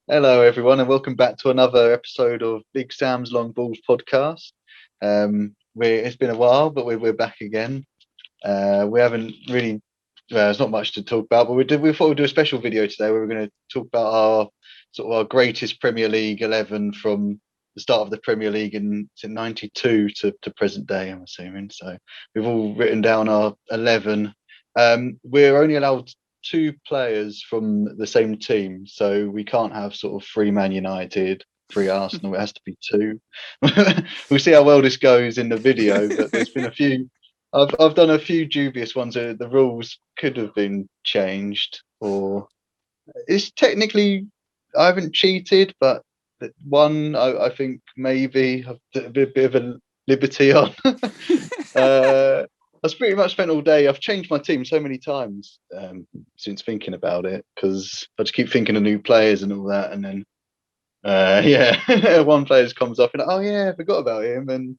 Hello, everyone, and welcome back to another episode of Big Sam's Long Balls podcast. It's been a while, but we're back again. We haven't really, there's not much to talk about, but we thought we'd do a special video today where we're going to talk about our greatest Premier League 11 from the start of the Premier League in '92 to present day, I'm assuming. So we've all written down our 11. We're only allowed two players from the same team, so we can't have sort of three Man United, three Arsenal. It has to be two. We'll see how well this goes in the video, but there's been a few. I've done a few dubious ones. The rules could have been changed, or it's technically I haven't cheated, but one I think maybe I've a bit of a liberty on. I've pretty much spent all day. I've changed my team so many times since thinking about it because I just keep thinking of new players and all that, and then one player comes up and oh yeah, I forgot about him and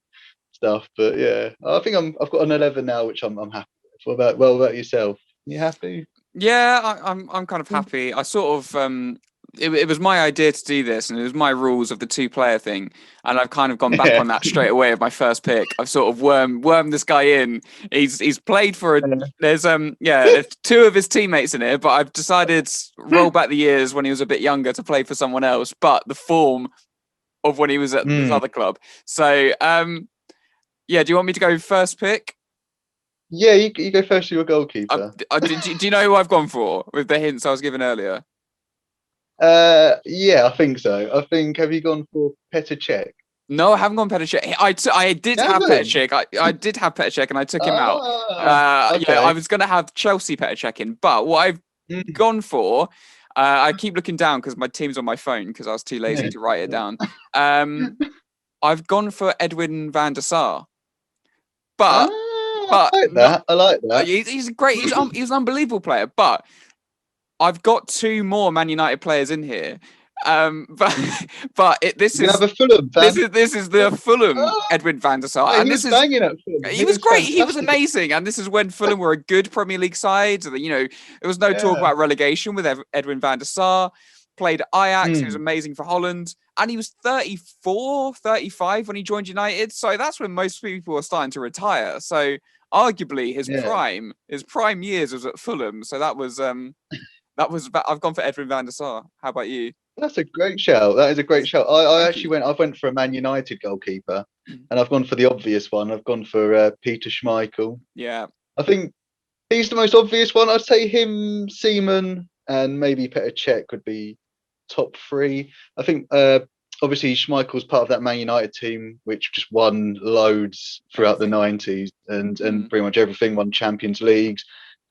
stuff. But yeah, I think I've got an 11 now, which I'm happy with. What about yourself? You happy? Yeah, I'm kind of happy. I sort of it was my idea to do this, and it was my rules of the two-player thing, and I've kind of gone back Yeah. on that straight away with my first pick. I've sort of wormed this guy in. He's played for a there's two of his teammates in here, but I've decided roll back the years when he was a bit younger to play for someone else, but the form of when he was at this other club. So yeah, do you want me to go first pick? Yeah, you go first to your goalkeeper. Do you know who I've gone for with the hints I was given earlier? Yeah, I think so. Have you gone for Petr Cech? No, I haven't gone Petr Cech. I did have Petr Cech. I did have Petr Cech, and I took him out. Okay. Yeah, I was going to have Chelsea Petr Cech in, but what I've gone for, I keep looking down because my team's on my phone because I was too lazy to write it down. I've gone for Edwin van der Sar, but I like that. He's great. He's an unbelievable player, but I've got two more Man United players in here. This is a Fulham fan. This is the Fulham Edwin van der Sar, and he was banging at Fulham. He was great. Fantastic. He was amazing, and this is when Fulham were a good Premier League side. You know, there was no talk about relegation with Edwin van der Sar. Played at Ajax. He was amazing for Holland, and he was 34, 35 when he joined United. So that's when most people were starting to retire. So arguably his prime years was at Fulham. So that was I've gone for Edwin van der Sar. How about you? That's a great shout. That is a great shout. I went for a Man United goalkeeper, and I've gone for the obvious one. I've gone for Peter Schmeichel. Yeah, I think he's the most obvious one. I'd say him, Seaman, and maybe Petr Cech would be top three. I think obviously Schmeichel's part of that Man United team, which just won loads throughout the 90s and pretty much everything, won Champions Leagues,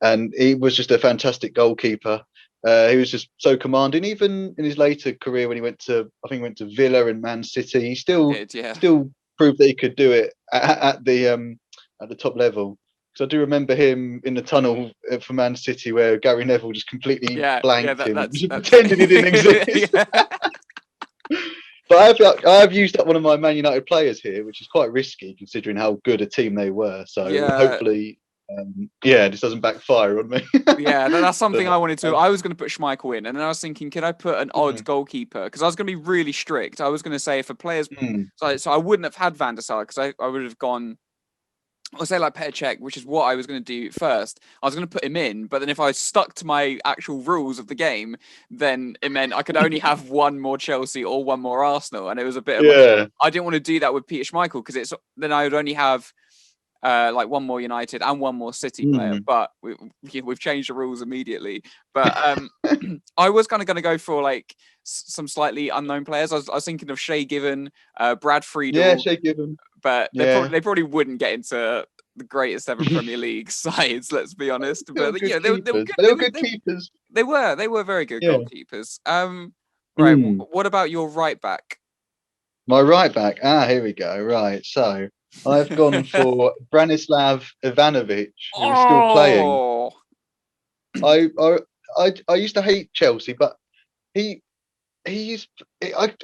and he was just a fantastic goalkeeper. He was just so commanding. Even in his later career, when he went to Villa and Man City, he still proved that he could do it at the top level. Because I do remember him in the tunnel for Man City, where Gary Neville just completely blanked him, pretending he didn't exist. But I have used up one of my Man United players here, which is quite risky considering how good a team they were. So hopefully. This doesn't backfire on me. That's something I wanted to. I was going to put Schmeichel in, and then I was thinking, can I put an odd goalkeeper? Because I was going to be really strict. I was going to say if a player's so I wouldn't have had Van der Sar because I would have gone. I'll say like Petr Cech, which is what I was going to do first. I was going to put him in, but then if I stuck to my actual rules of the game, then it meant I could only have one more Chelsea or one more Arsenal, and it was a bit of I didn't want to do that with Peter Schmeichel because then I would only have. Like one more United and one more City player, but we've changed the rules immediately. But I was kind of going to go for like some slightly unknown players. I was thinking of Shay Given, Brad Friedel. Yeah, Shay Given. But they probably wouldn't get into the greatest ever Premier League sides. Let's be honest. But they were good keepers. They were very good goalkeepers. Right. What about your right back? My right back. Here we go. Right. So. I've gone for Branislav Ivanovic, who's still playing. I used to hate Chelsea, but I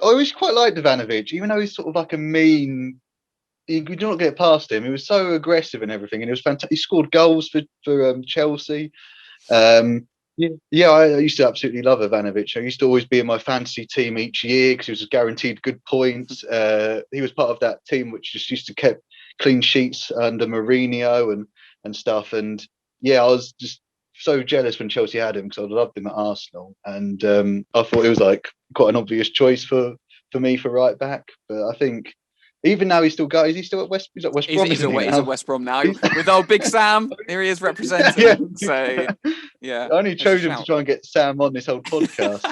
always quite liked Ivanovic, even though he's sort of like a mean. You do not get past him. He was so aggressive and everything, and it was fantastic. He scored goals for Chelsea. Yeah, I used to absolutely love Ivanovic. I used to always be in my fantasy team each year because he was guaranteed good points. He was part of that team which just used to keep clean sheets under Mourinho and stuff. And yeah, I was just so jealous when Chelsea had him because I loved him at Arsenal, and I thought it was like quite an obvious choice for me for right back. But I think even now he's still got. Is he still at West? He's at West Brom, isn't he He's at now? West Brom now with old Big Sam. Here he is Yeah. representing. So yeah, I only it's a chose him to shout. try and get Sam on this whole podcast.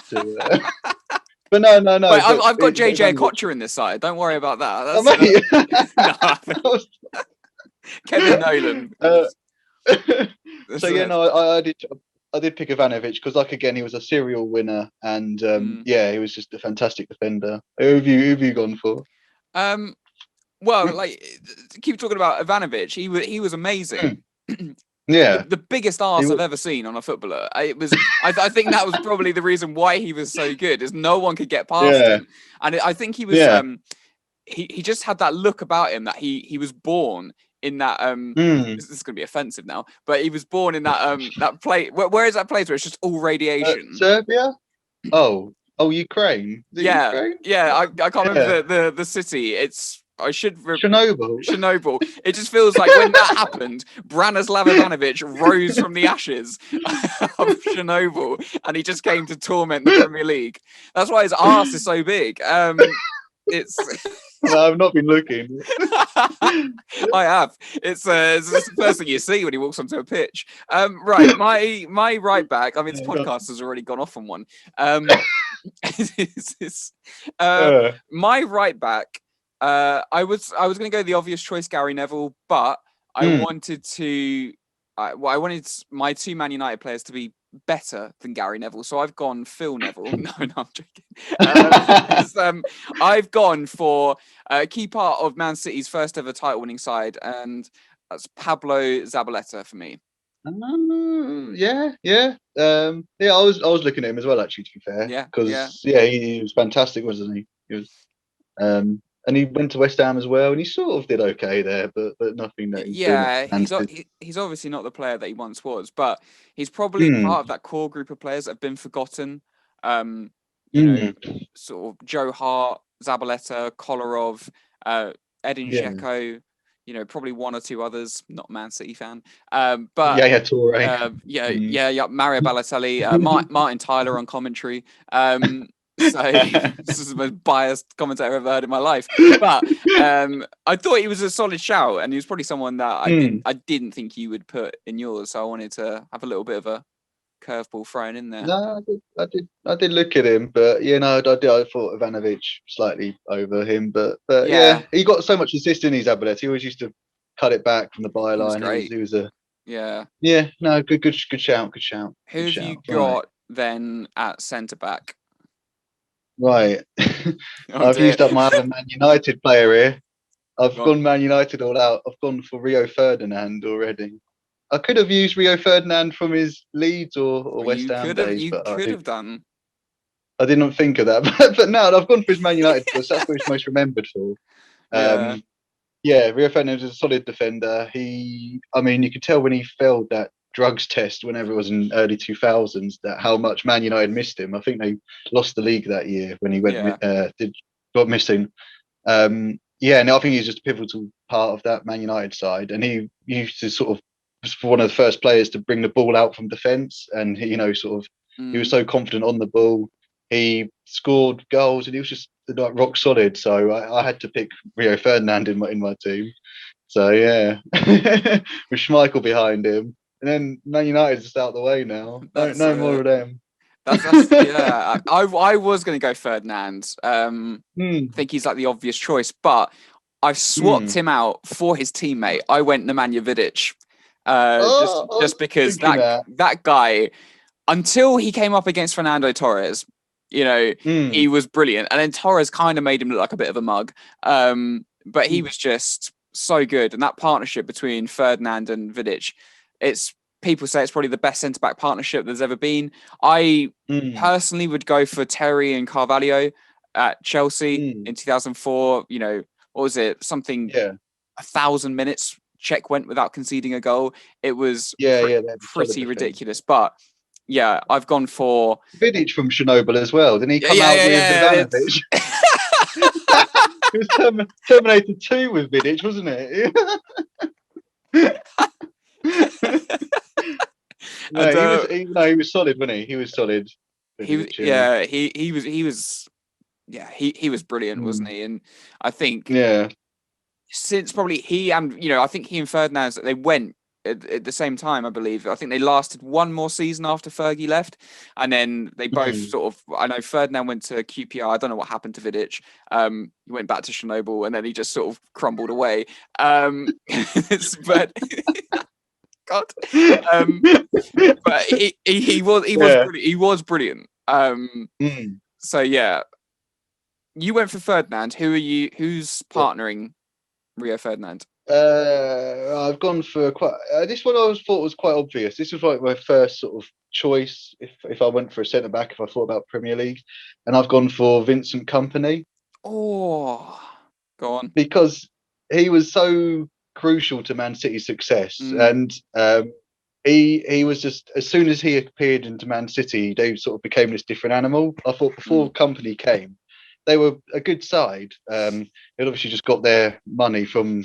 But no. Wait, But I've got but JJ Ivanovic, Kocher in this side. Don't worry about oh, that. mate. No, Kevin Nolan. Uh, That's so yeah, it. no, I did pick Ivanovic because, like, again, he was a serial winner, and yeah, he was just a fantastic defender. Who have you gone for? Well, like, keep talking about Ivanovic. He was amazing. Yeah, The biggest he arse I've was. ever seen on a footballer. I think that was probably the reason why he was so good, is no one could get past Yeah, him. And I think he was yeah. he just had that look about him that he was born in that Mm. this is going to be offensive now, but he was born in that place. Where is that place where it's just all radiation? Serbia? Oh, Ukraine. Is it Yeah, Ukraine? yeah. I can't Yeah, remember the city. It's I should Chernobyl. Chernobyl. It just feels like when that happened, Branislav Ivanovic rose from the ashes of Chernobyl, and he just came to torment the Premier League. That's why his arse is so big. It's No, I've not been looking. I have. It's the first thing you see when he walks onto a pitch. Right, my right back. I mean, this podcast has already gone off on one. It's, my right back. I was going to go the obvious choice, Gary Neville, but I wanted to. I wanted my two Man United players to be better than Gary Neville, so I've gone Phil Neville. No, I'm joking. I've gone for a key part of Man City's first ever title-winning side, and that's Pablo Zabaleta for me. Yeah. Yeah, I was looking at him as well, actually, to be fair. Yeah, Because he was fantastic, wasn't he? He was, and he went to West Ham as well, and he sort of did okay there, but nothing that he's doing yeah. at He's obviously not the player that he once was, but he's probably part of that core group of players that have been forgotten. You know, sort of Joe Hart, Zabaleta, Kolarov, Edin Yeah. Dzeko, you know, probably one or two others. Not a Man City fan, Yeah, Toure. yeah. Mario Balotelli, Martin Tyler on commentary. So this is the most biased commentator I've ever heard in my life. But I thought he was a solid shout, and he was probably someone that I didn't think you would put in yours. So I wanted to have a little bit of a curveball thrown in there. No, I did look at him, but yeah, no, I did. I thought Ivanovic slightly over him, but yeah, he got so much assist in his ability. He always used to cut it back from the byline. He was a no, good shout. Who have you got then at centre back? Right, I've used up my other Man United player here. I've gone Man United all out. I've gone for Rio Ferdinand already. I could have used Rio Ferdinand from his Leeds or West Ham days. You could have done. I didn't think of that, but no, I've gone for his Man United because that's what he's most remembered for. Yeah, Rio Ferdinand is a solid defender. You could tell when he failed that drugs test whenever it was in early 2000s that how much Man United missed him. I think they lost the league that year when he got missing. Yeah, and I think he's just a pivotal part of that Man United side, and he used to sort of was one of the first players to bring the ball out from defence, and he was so confident on the ball. He scored goals, and he was just like rock solid. So I had to pick Rio Ferdinand in my team. So yeah, with Schmeichel behind him, and then Man United's just out the way now. No more of them. Yeah. I was going to go Ferdinand. I think he's like the obvious choice, but I've swapped him out for his teammate. I went Nemanja Vidic, just because that guy, until he came up against Fernando Torres, he was brilliant, and then Torres kind of made him look like a bit of a mug. But he was just so good, and that partnership between Ferdinand and Vidic, people say it's probably the best centre-back partnership there's ever been. I personally would go for Terry and Carvalho at Chelsea in 2004. What was it? Something 1,000 minutes Czech went without conceding a goal. It was pretty ridiculous. But I've gone for Vidic from Chernobyl as well. Didn't he come out with Ivanovic? It was Terminator 2 with Vidic, wasn't it? He was solid, wasn't he? He was solid. He was brilliant, wasn't he? And I think since probably he and I think he and Ferdinand, they went at the same time, I believe. I think they lasted one more season after Fergie left, and then they both sort of. I know Ferdinand went to QPR. I don't know what happened to Vidic. He went back to Chernobyl, and then he just sort of crumbled away. But God, but he was brilliant. So yeah, you went for Ferdinand. Who's partnering Rio Ferdinand? I've gone for this one. Thought was quite obvious. This was like my first sort of choice if I went for a centre back, if I thought about Premier League, and I've gone for Vincent Kompany. Oh, go on. Because he was so crucial to Man City's success, and he was just, as soon as he appeared into Man City, they sort of became this different animal. I thought before Kompany came, they were a good side. It obviously just got their money from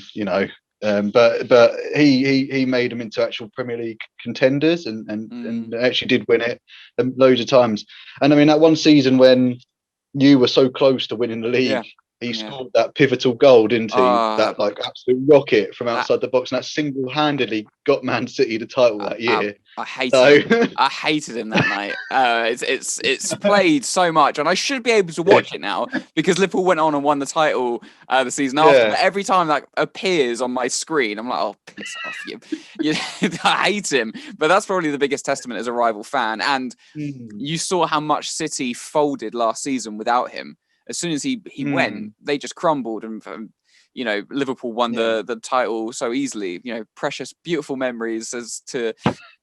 but he made them into actual Premier League contenders and actually did win it loads of times. And I mean, that one season when you were so close to winning the league, he scored that pivotal goal, didn't he? That like absolute rocket from outside the box, and that single-handedly got Man City the title that year. I hated him. I hated him that night. It's played so much, and I should be able to watch it now because Liverpool went on and won the title the season after. But every time that appears on my screen, I'm like, oh, piss off you. I hate him. But that's probably the biggest testament as a rival fan. And you saw how much City folded last season without him. As soon as he went, they just crumbled, and Liverpool won the title so easily. Precious, beautiful memories as to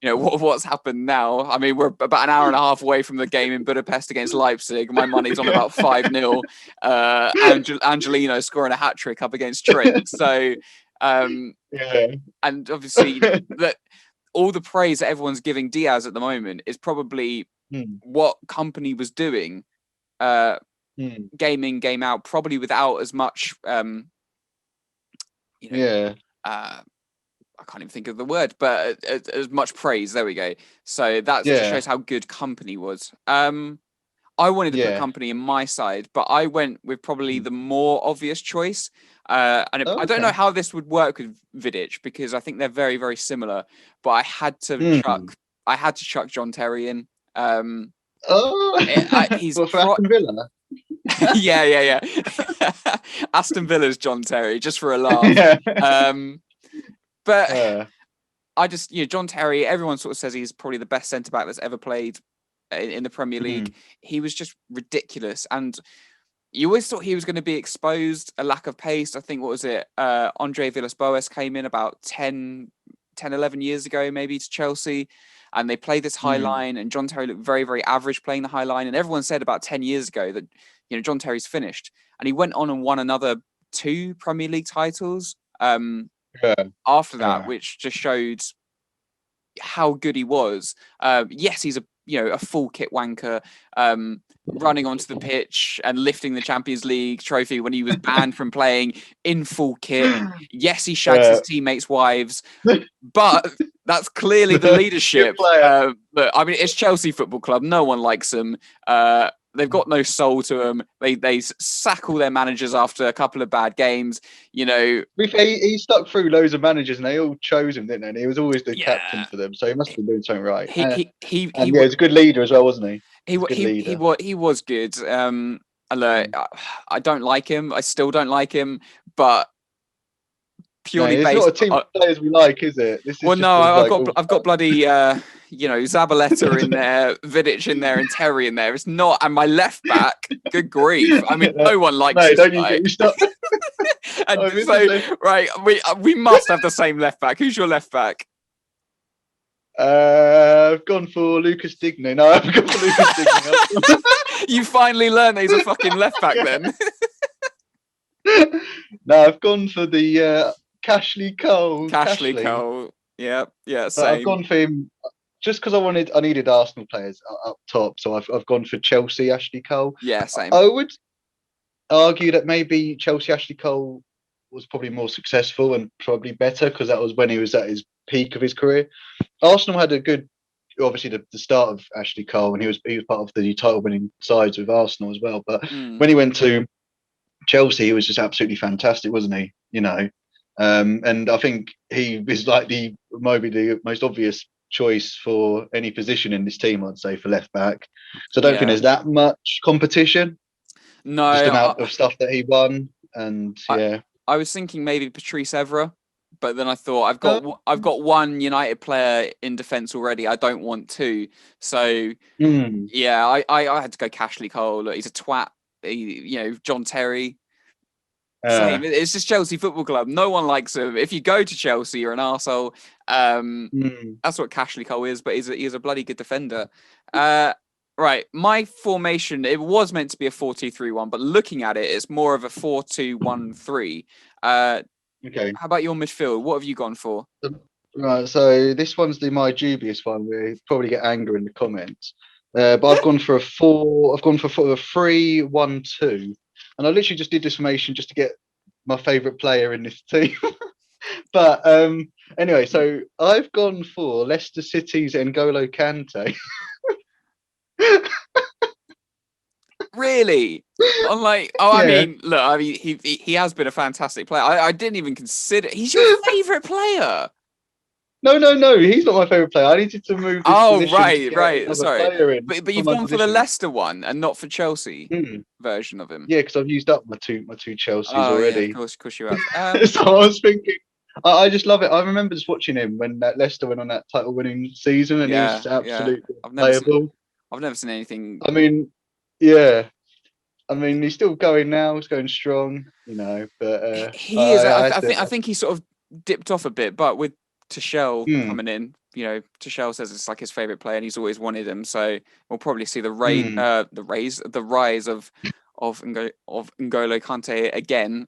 what's happened now. I mean, we're about an hour and a half away from the game in Budapest against Leipzig. My money's on about 5-0. Angelino scoring a hat trick up against Trent. So, and obviously that all the praise that everyone's giving Diaz at the moment is probably what Kompany was doing. Game in, game out, probably without as much I can't even think of the word, but as much praise. There we go. So that just shows how good Kompany was. I wanted to put Kompany in my side, but I went with probably the more obvious choice. I don't know how this would work with Vidic because I think they're very, very similar. But I had to chuck John Terry in. He's for Aston Villa. yeah. Aston Villa's John Terry, just for a laugh. But I just, John Terry, everyone sort of says he's probably the best centre-back that's ever played in the Premier League. He was just ridiculous. And you always thought he was going to be exposed, a lack of pace. I think, Andre Villas-Boas came in about 10, 11 years ago, maybe, to Chelsea. And they played this high line, and John Terry looked very, very average playing the high line. And everyone said about 10 years ago that, John Terry's finished. And he went on and won another 2 Premier League titles after that, which just showed how good he was. Yes, he's a full kit wanker, running onto the pitch and lifting the Champions League trophy when he was banned from playing in full kit. Yes, he shags his teammates' wives, but that's clearly the leadership. But I mean, it's Chelsea Football Club. No one likes him. They've got no soul to them. They sack all their managers after a couple of bad games. He stuck through loads of managers, and they all chose him, didn't they? And he was always the captain for them, so he must have been doing something right. He was a good leader as well, wasn't he? He was good. I don't like him. I still don't like him, but purely it's based. Not a team of players we like, is it? I've got bloody Zabaleta in there, Vidic in there, and Terry in there. It's not, and my left back. Good grief! I mean, no one likes this guy. And right, we must have the same left back. Who's your left back? I've gone for Lucas Digne. No, I've gone for Lucas Digne. You finally learned that he's a fucking left back then. No, I've gone for the Cashley Cole. Cashley Cole. Yeah, same. I've gone for him. just because I needed Arsenal players up top, so I've gone for Chelsea Ashley Cole. Yeah, same. I would argue that maybe Chelsea Ashley Cole was probably more successful and probably better because that was when he was at his peak of his career. Arsenal had a good, obviously the start of Ashley Cole, and he was part of the title winning sides with Arsenal as well. But when he went to Chelsea, he was just absolutely fantastic, wasn't he? You know, and I think he is like maybe the most obvious choice for any position in this team, I'd say, for left back. So I don't think there's that much competition. No, just the amount of stuff that he won, and I was thinking maybe Patrice Evra, but then I thought I've got one United player in defence already. I don't want two, so yeah, I had to go Ashley Cole. Look, he's a twat. John Terry. Same. It's just Chelsea Football Club. No one likes him. If you go to Chelsea, you're an arsehole. That's what Ashley Cole is, but he's a bloody good defender. Right, my formation, it was meant to be a 4-2-3-1, but looking at it, it's more of a 4-2-1-3. Okay. How about your midfield? What have you gone for? Right, so this one's my dubious one. We probably get anger in the comments. But I've gone for a 3-1-2. And I literally just did this formation just to get my favourite player in this team. But anyway, so I've gone for Leicester City's N'Golo Kante. Really? I'm like, I mean, look, he has been a fantastic player. I didn't even consider he's your favourite player. No, he's not my favourite player. I needed to move. Right. Sorry, but you've gone for the Leicester one and not for Chelsea version of him. Yeah, because I've used up my two Chelseas already. Yeah, of course you have. So I was thinking, I just love it. I remember just watching him when Leicester went on that title-winning season, and he was absolutely playable. I've never seen anything. I mean, he's still going now. He's going strong, But he is. I think he sort of dipped off a bit, but with Tuchel coming in, Tuchel says it's like his favorite player, and he's always wanted him. So we'll probably see the rise of N'Golo Kante again.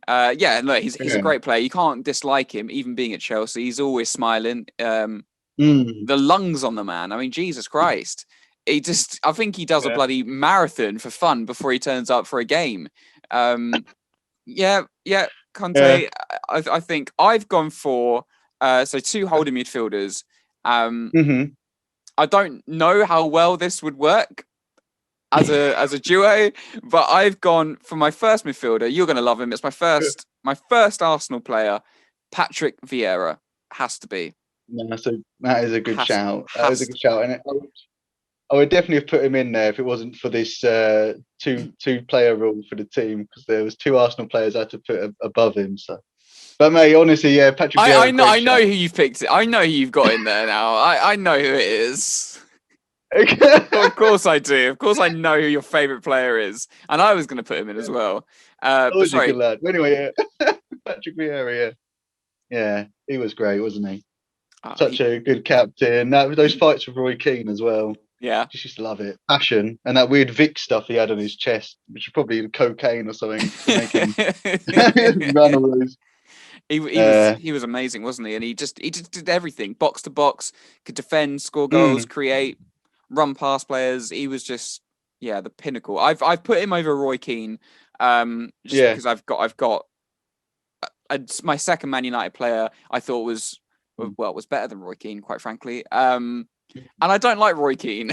Look, he's a great player. You can't dislike him, even being at Chelsea. He's always smiling. The lungs on the man. I mean, Jesus Christ. I think he does a bloody marathon for fun before he turns up for a game. Kante. I think I've gone for two holding midfielders. I don't know how well this would work as a duo, but I've gone for my first midfielder. You're going to love him. It's my first Arsenal player, Patrick Vieira. Has to be. No, so that is a good shout. That is a good shout, and I would definitely have put him in there if it wasn't for this two-player rule for the team, because there was two Arsenal players I had to put above him. So, but mate, honestly, Patrick Vieira. I know who you've picked. I know who you've got in there now. I know who it is. Of course I do. Of course I know who your favourite player is, and I was going to put him in as well. But sorry. Good lad. Anyway, Patrick Vieira. Yeah, he was great, wasn't he? Such a good captain. Those fights with Roy Keane as well. Yeah, just used to love it. Passion, and that weird Vic stuff he had on his chest, which was probably cocaine or something to make him run all those. He was amazing, wasn't he? And he just did everything, box to box, could defend, score goals, create, run past players. He was just the pinnacle. I've put him over Roy Keane, because I've got my second Man United player. I thought was better than Roy Keane, quite frankly. And I don't like Roy Keane.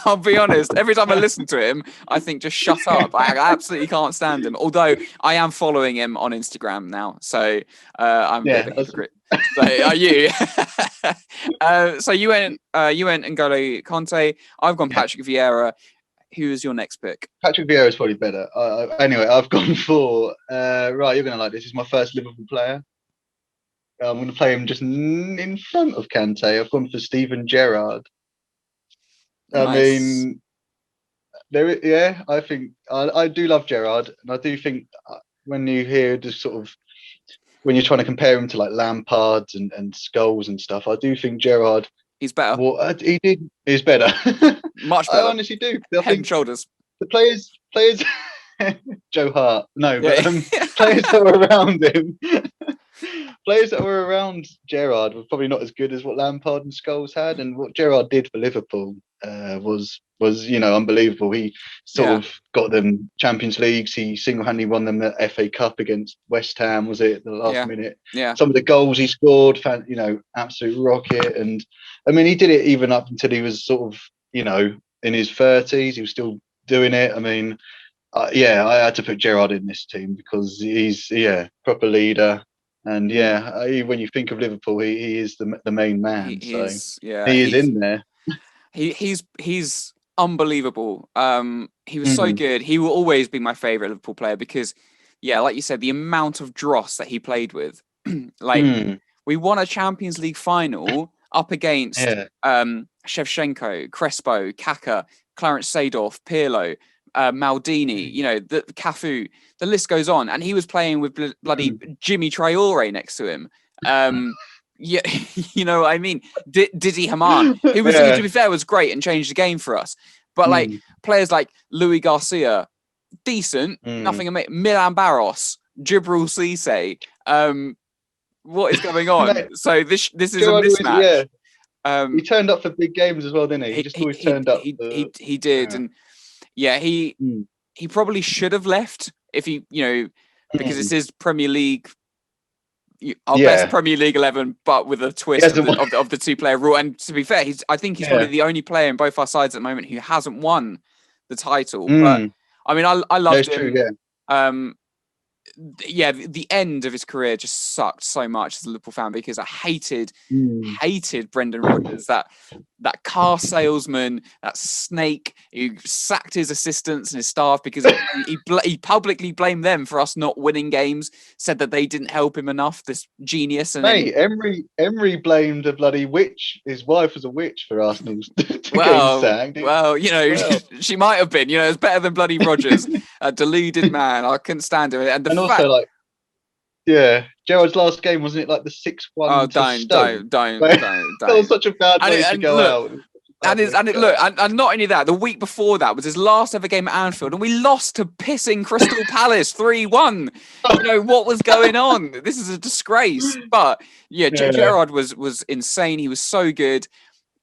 I'll be honest. Every time I listen to him, I think, just shut up. I absolutely can't stand him. Although I am following him on Instagram now, so I'm a bit of a hypocrite. So are you? So you went N'Golo Kante. I've gone Patrick Vieira. Who is your next pick? Patrick Vieira is probably better. Anyway, I've gone for right. You're gonna like this. This is my first Liverpool player. I'm going to play him just in front of Kante. I've gone for Steven Gerrard. I mean, I think I do love Gerrard, and I do think when you hear just sort of when you're trying to compare him to like Lampard and Scholes and stuff, I do think Gerrard. He's better. Well, he's better. Much better. I honestly do. Head and shoulders. The players. Joe Hart. No, but players that were around him. players that were around Gerrard were probably not as good as what Lampard and Scholes had, and what Gerrard did for Liverpool was unbelievable. He sort of got them Champions Leagues. He single-handedly won them the FA Cup against West Ham. Was it the last minute? Yeah. Some of the goals he scored, absolute rocket. And I mean, he did it even up until he was sort of in his 30s. He was still doing it. I mean, I had to put Gerrard in this team because he's proper leader. And when you think of Liverpool, he is the main man. He is in there. He's unbelievable. He was so good. He will always be my favorite Liverpool player because, like you said, the amount of dross that he played with. We won a Champions League final up against Shevchenko, Crespo, Kaka, Clarence Seedorf, Pirlo, Maldini, the Cafu, the list goes on. And he was playing with bloody Jimmy Traore next to him. Yeah, you know what I mean? Dizzy Haman, who was, to be fair, was great and changed the game for us. But like players like Louis Garcia, decent, nothing amazing. Milan Barros, Djibril Cisse. What is going on? So this is a mismatch. He turned up for big games as well, didn't he? He just always turned up. He did, and he probably should have left if he, because it's his Premier League. Our best Premier League 11, but with a twist of the two-player rule. And to be fair, I think he's probably the only player in both our sides at the moment who hasn't won the title. But I mean, I loved him. True, the end of his career just sucked so much as a Liverpool fan because I hated Brendan Rodgers, that car salesman, that snake who sacked his assistants and his staff because he publicly blamed them for us not winning games, said that they didn't help him enough, this genius. And Emery blamed a bloody witch. His wife was a witch for Arsenal getting sacked. Well, she might have been. It's better than bloody Rodgers, a deluded man. I couldn't stand him. And also, Gerrard's last game, wasn't it like the 6-1? Oh, don't. That was such a bad way to go out. And not only that, the week before that was his last ever game at Anfield, and we lost to pissing Crystal Palace 3-1. What was going on? This is a disgrace. But Gerrard was insane. He was so good.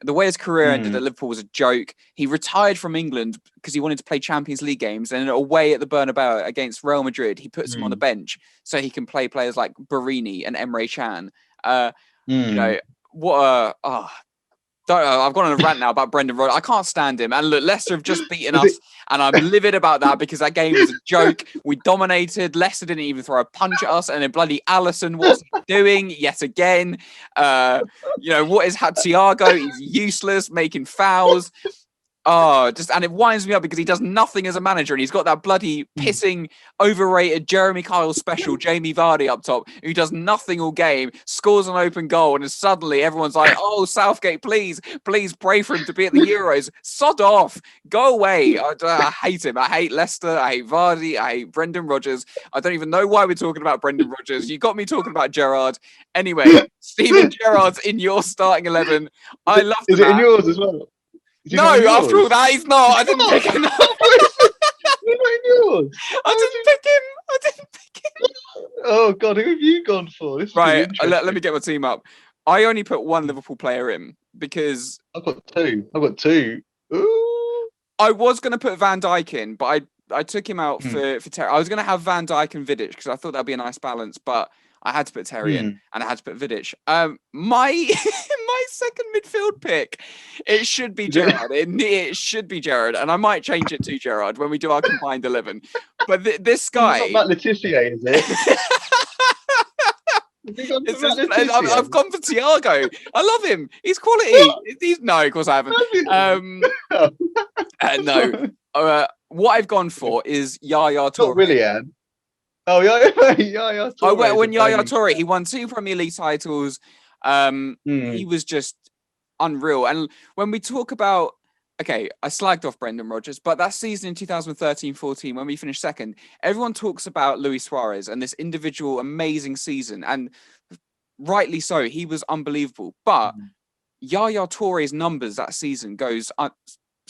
The way his career ended at Liverpool was a joke. He retired from England because he wanted to play Champions League games, and away at the Bernabeu against Real Madrid, he puts him on the bench so he can play players like Barini and Emre Can. I've gone on a rant now about Brendan Rodgers. I can't stand him. And look, Leicester have just beaten us, and I'm livid about that because that game was a joke. We dominated. Leicester didn't even throw a punch at us, and then bloody Alisson, what's he doing yet again? What is Thiago? He's useless, making fouls. And it winds me up because he does nothing as a manager, and he's got that bloody pissing, overrated Jeremy Kyle special, Jamie Vardy up top, who does nothing all game, scores an open goal, and then suddenly everyone's like, "Oh, Southgate, please pray for him to be at the Euros." Sod off, go away. I hate him. I hate Leicester. I hate Vardy. I hate Brendan Rodgers. I don't even know why we're talking about Brendan Rodgers. You got me talking about Gerrard. Anyway, Steven Gerrard's in your starting 11. I love it. Is it in yours as well? No, after all that, he's not. I didn't pick him. You're not in yours. I didn't pick him. Oh God, who have you gone for? Right, let me get my team up. I only put one Liverpool player in because I've got two. Ooh. I was going to put Van Dijk in, but I took him out for Terry. I was going to have Van Dijk and Vidic because I thought that'd be a nice balance, but I had to put Terry in, and I had to put Vidic. My second midfield pick, it should be Gerrard. It should be Gerrard, and I might change it to Gerrard when we do our combined 11. But this guy, it's not Matt Letizia, is it? I've gone for Thiago. I love him. He's quality. No, of course I haven't. No. What I've gone for is Yaya Toure. Not Willian. Oh, Yaya Toure. I went when Yaya Toure. He won 2 Premier League titles. He was just unreal. And when we talk about, I slagged off Brendan Rodgers, but that season in 2013-14, when we finished second, everyone talks about Luis Suarez and this individual amazing season. And rightly so, he was unbelievable. But Yaya Toure's numbers that season goes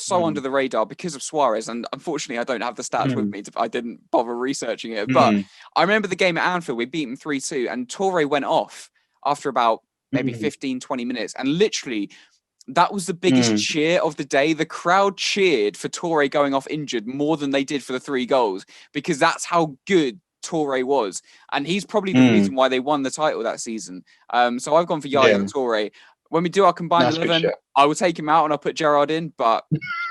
so under the radar because of Suarez. And unfortunately, I don't have the stats with me. I didn't bother researching it. But I remember the game at Anfield, we beat them 3-2, and Toure went off after about maybe 15, 20 minutes. And literally, that was the biggest cheer of the day. The crowd cheered for Toure going off injured more than they did for the 3 goals, because that's how good Toure was. And he's probably the reason why they won the title that season. So I've gone for Yaya Toure. When we do our combined 11, I will take him out and I'll put Gerrard in, but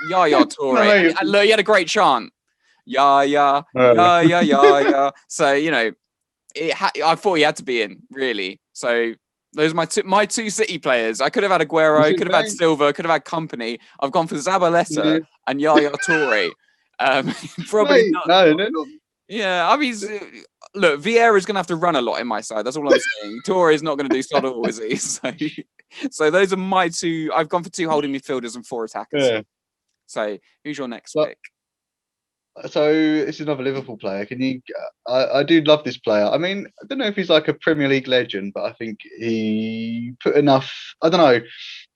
Yaya Toure. And look, he had a great chant. Yaya, Yaya, Yaya. So, you know, I thought he had to be in, really. So those are my two City players. I could have had Aguero, could have had Silva, could have had Company. I've gone for Zabaleta and Yaya Toure. Probably not. No, they're not. Yeah, I mean, look, Vieira's going to have to run a lot in my side. That's all I'm saying. Toure is not going to do sod all, is he? So those are my 2. I've gone for 2 holding midfielders and 4 attackers. Yeah. So who's your next pick? So it's another Liverpool player. Can you? I do love this player. I mean, I don't know if he's like a Premier League legend, but I think he put enough. I don't know.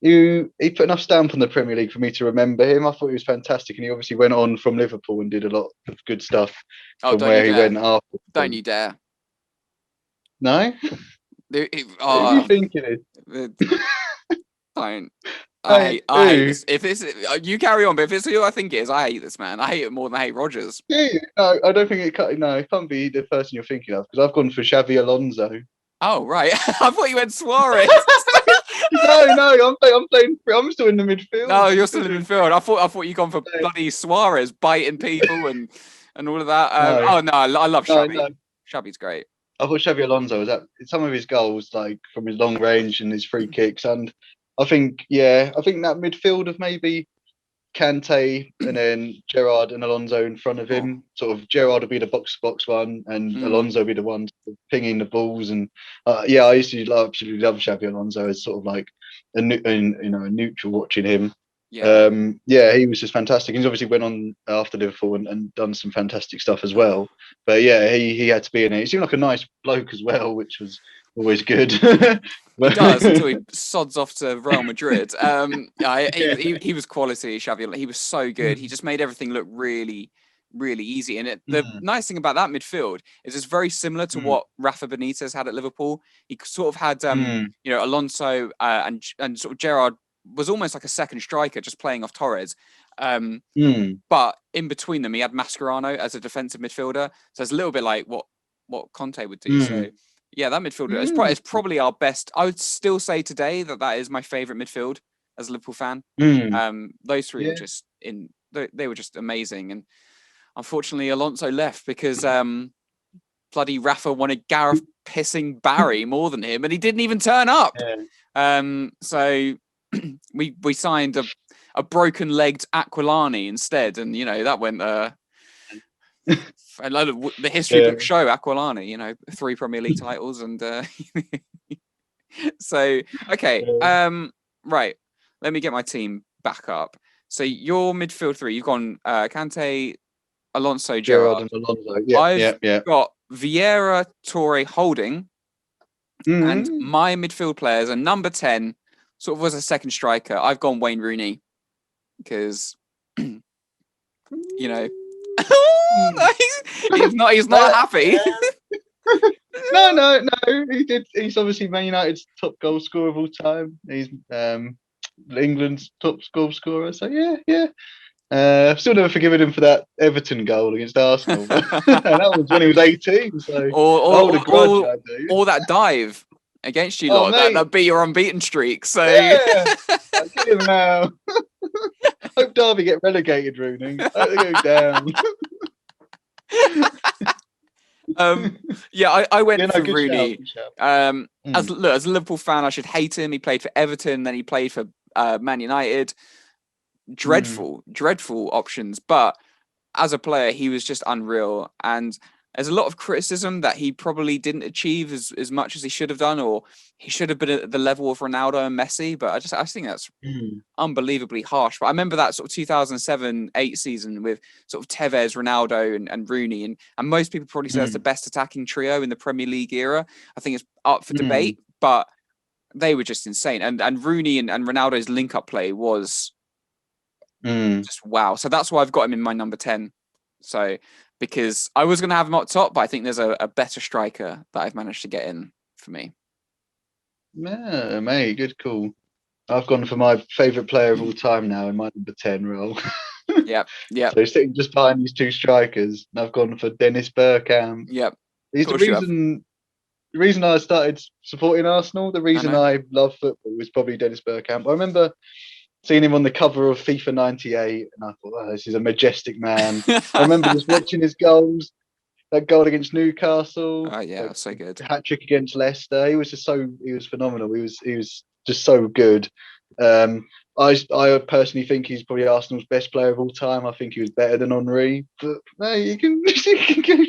He put enough stamp on the Premier League for me to remember him. I thought he was fantastic, and he obviously went on from Liverpool and did a lot of good stuff from where he went after. Don't you dare! No. Who are you thinking it? Don't. I hate this. If it's you carry on, but if it's who I think it is, I hate this man. I hate it more than I hate Rodgers. Yeah, no, I don't think it can't be the person you're thinking of, because I've gone for Xabi Alonso. Oh right, I thought you went Suarez. no, I'm still in the midfield. No, you're still in the midfield. I thought you gone for bloody Suarez biting people and all of that. I love Xabi. No. Xabi's great. I thought Xabi Alonso was at some of his goals, like from his long range and his free kicks, and I think that midfield of maybe Kante and then Gerrard and Alonso in front of him. Sort of Gerrard would be the box one, and Alonso would be the one pinging the balls. And I used to absolutely love Xabi Alonso as sort of like a neutral watching him. Yeah. He was just fantastic. He's obviously went on after Liverpool and done some fantastic stuff as well. But yeah, he had to be in it. He seemed like a nice bloke as well, which was always good. He does until he sods off to Real Madrid. He was quality, Xavi. He was so good. He just made everything look really, really easy. And the nice thing about that midfield is it's very similar to what Rafa Benitez had at Liverpool. He sort of had, Alonso and sort of Gerrard was almost like a second striker, just playing off Torres. But in between them, he had Mascherano as a defensive midfielder. So it's a little bit like what Conte would do. So yeah, that midfielder is probably our best. I would still say today that is my favourite midfield as a Liverpool fan. Those 3 were just they were just amazing. And unfortunately, Alonso left because bloody Rafa wanted Gareth pissing Barry more than him, and he didn't even turn up. So we signed a broken-legged Aquilani instead, and that went. The history books show Aquilani, 3 Premier League titles, and so okay, right. Let me get my team back up. So your midfield 3, you've gone Kante, Alonso, Gerrard, and Alonso. I've got Vieira, Toure, Holding, and my midfield players are number 10. Sort of was a second striker. I've gone Wayne Rooney because he's not happy. No. He's obviously Man United's top goal scorer of all time. He's England's top goal scorer. So I've still never forgiven him for that Everton goal against Arsenal. That was when he was 18. So or that dive against you lot that beat your unbeaten streak. So I kill him now. Hope Derby get relegated, Rooney. Hope they go down. I went for Rooney. As a Liverpool fan, I should hate him. He played for Everton, then he played for Man United. Dreadful options, but as a player, he was just unreal. And there's a lot of criticism that he probably didn't achieve as much as he should have done, or he should have been at the level of Ronaldo and Messi. But I think that's unbelievably harsh. But I remember that sort of 2007-8 season with sort of Tevez, Ronaldo, and Rooney, and most people probably say it's the best attacking trio in the Premier League era. I think it's up for debate, but they were just insane. And Rooney and Ronaldo's link-up play was Just wow. So that's why I've got him in my number 10. So because I was going to have him up top, but I think there's a better striker that I've managed to get in for me. Yeah, mate, good call. I've gone for my favourite player of all time now in my number 10 role. Yep. So sitting just behind these two strikers, and I've gone for Dennis Bergkamp. Yep. He's the reason I started supporting Arsenal. The reason I love football was probably Dennis Bergkamp. I remember seeing him on the cover of FIFA 98, and I thought, oh, this is a majestic man. I remember just watching his goals. That goal against Newcastle. Oh yeah, so good. Hat trick against Leicester. He was phenomenal. He was just so good. I personally think he's probably Arsenal's best player of all time. I think he was better than Henry. But hey, you can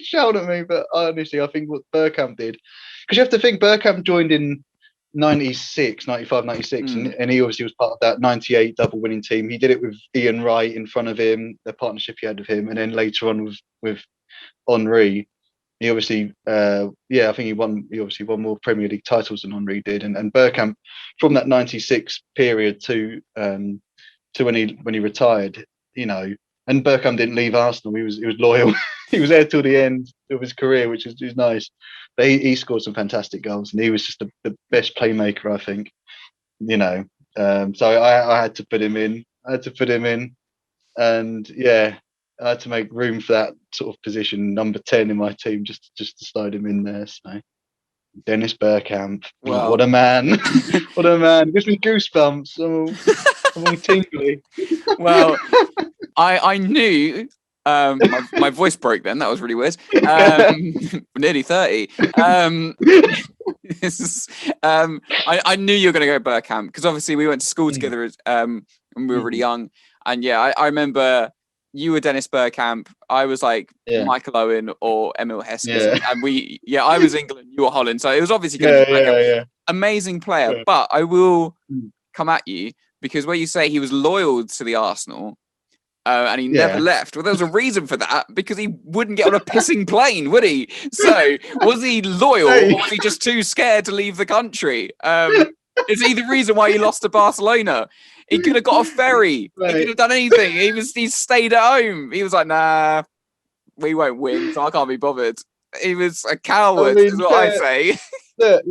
shout at me, but honestly, I think what Bergkamp did, because you have to think Bergkamp joined in 96, 95, 96, and he obviously was part of that 98 double winning team. He did it with Ian Wright in front of him, the partnership he had with him, and then later on with Henry. He obviously, I think he obviously won more Premier League titles than Henry did, and Bergkamp from that '96 period to when he retired, and Bergkamp didn't leave Arsenal. He was loyal. He was there till the end of his career, which is nice. But he scored some fantastic goals, and he was just the best playmaker, I think. So I had to put him in. And yeah. I had to make room for that sort of position, number 10 in my team, just to slide him in there. So Dennis Bergkamp, what a man! What a man! It gives me goosebumps. I'm all tingly. Well, I knew. My voice broke then. That was really weird. Nearly 30. I knew you were going to go Bergkamp because obviously we went to school together when we were really young, and yeah, I remember. You were Dennis Bergkamp. I was like Michael Owen or Emil Hesketh. And I was England, you were Holland. So it was obviously going to be like an amazing player. Yeah. But I will come at you because where you say he was loyal to the Arsenal and he never left. Well, there was a reason for that because he wouldn't get on a pissing plane, would he? So was he loyal or was he just too scared to leave the country? Is he the reason why he lost to Barcelona? He could have got a ferry. Right. He could have done anything. He stayed at home. He was like, nah, we won't win, so I can't be bothered. He was a coward, is what I say. Look,